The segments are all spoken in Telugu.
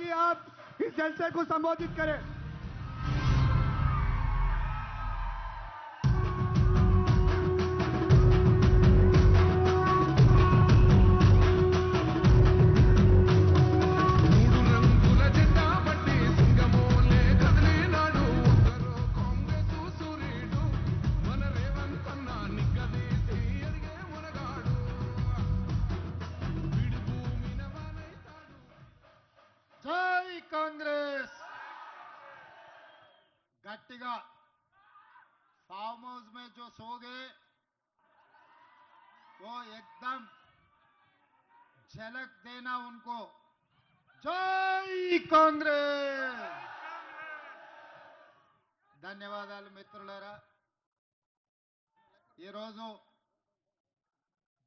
कि आप इस जलसे को संबोधित करें। जय कांग्रेस गट्टिगा फार्म हाउस में जो सो गए वो एकदम झलक देना उनको। जय कांग्रेस। ధన్యవాదాలు మిత్రులారా। ఈరోజు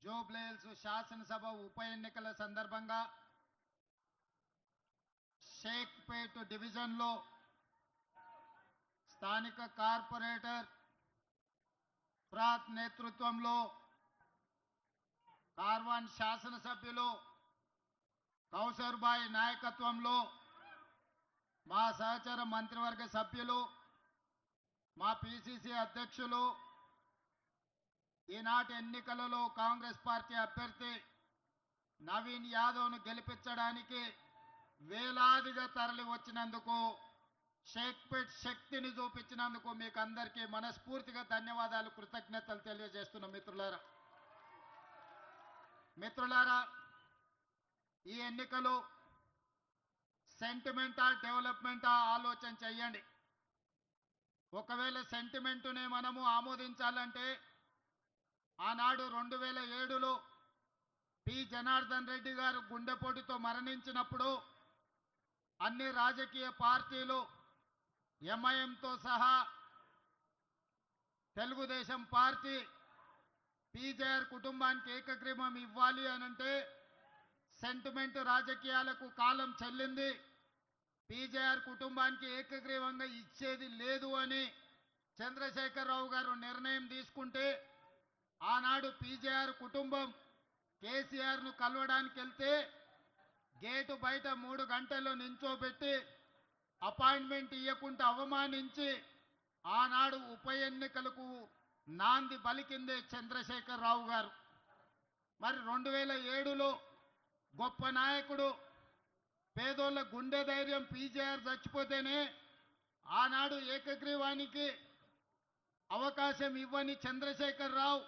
జూబ్లీహిల్స్ శాసనసభ ఉప ఎన్నికల సందర్భంగా షేక్పేట్ డివిజన్లో స్థానిక కార్పొరేటర్ ఫ్రాత్ నేతృత్వంలో కార్వాన్ శాసనసభ్యులు కౌసర్బాయ్ నాయకత్వంలో మా సహచర మంత్రివర్గ సభ్యులు మా పిసిసి అధ్యక్షులు ఈనాటి ఎన్నికలలో కాంగ్రెస్ పార్టీ అభ్యర్థి నవీన్ యాదవ్ను గెలిపించడానికి వేలాదిగా తరలి వచ్చినందుకు షేక్పేట్ శక్తిని చూపించినందుకు మీకు అందరికీ మనస్ఫూర్తిగా ధన్యవాదాలు కృతజ్ఞతలు తెలియజేస్తున్న మిత్రులారా ఈ ఎన్నికలు సెంటిమెంటా డెవలప్మెంటా ఆలోచన చేయండి। ఒకవేళ సెంటిమెంటునే మనము ఆమోదించాలంటే ఆనాడు 2007లో పి జనార్దన్ రెడ్డి గారు గుండెపోటుతో మరణించినప్పుడు అన్ని రాజకీయ పార్టీలు ఎంఐఎంతో సహా తెలుగుదేశం పార్టీ పీజేఆర్ కుటుంబానికి ఏకగ్రీవం ఇవ్వాలి అనంటే సెంటిమెంట్ రాజకీయాలకు కాలం చెల్లింది, పీజేఆర్ కుటుంబానికి ఏకగ్రీవంగా ఇచ్చేది లేదు అని చంద్రశేఖరరావు గారు నిర్ణయం తీసుకుంటే ఆనాడు పీజేఆర్ కుటుంబం కేసీఆర్ను కలవడానికి వెళ్తే గేటు బయట 3 గంటల్లో నించోబెట్టి అపాయింట్మెంట్ ఇవ్వకుండా అవమానించి ఆనాడు ఉప ఎన్నికలకు నాంది పలికిందే చంద్రశేఖరరావు గారు। మరి 2007లో గొప్ప నాయకుడు పేదోళ్ళ గుండె ధైర్యం పీజేఆర్ చచ్చిపోతేనే ఆనాడు ఏకగ్రీవానికి అవకాశం ఇవ్వని చంద్రశేఖరరావు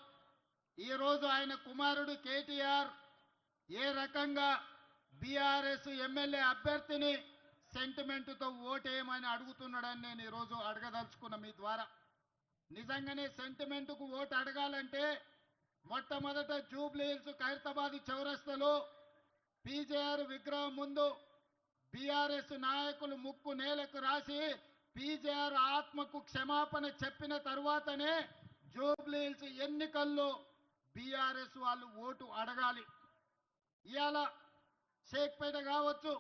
ఈరోజు ఆయన కుమారుడు కేటీఆర్ ఏ రకంగా బీఆర్ఎస్ ఎమ్మెల్యే అభ్యర్థిని సెంటిమెంటుతో ఓటేయమని అడుగుతున్నాడని నేను ఈరోజు అడగదలుచుకున్న మీ ద్వారా। నిజంగానే సెంటిమెంటుకు ఓటు అడగాలంటే మొట్టమొదట జూబ్లీహిల్స్ ఖైరతాబాద్ చౌరస్తాలో పీజేఆర్ విగ్రహం ముందు బీఆర్ఎస్ నాయకులు ముక్కు నేలకు రాసి పీజేఆర్ ఆత్మకు క్షమాపణ చెప్పిన తర్వాతనే జూబ్లీహిల్స్ ఎన్నికల్లో బీఆర్ఎస్ వాళ్ళు ఓటు అడగాలి। ఇవాళ షేక్పేట కావచ్చు,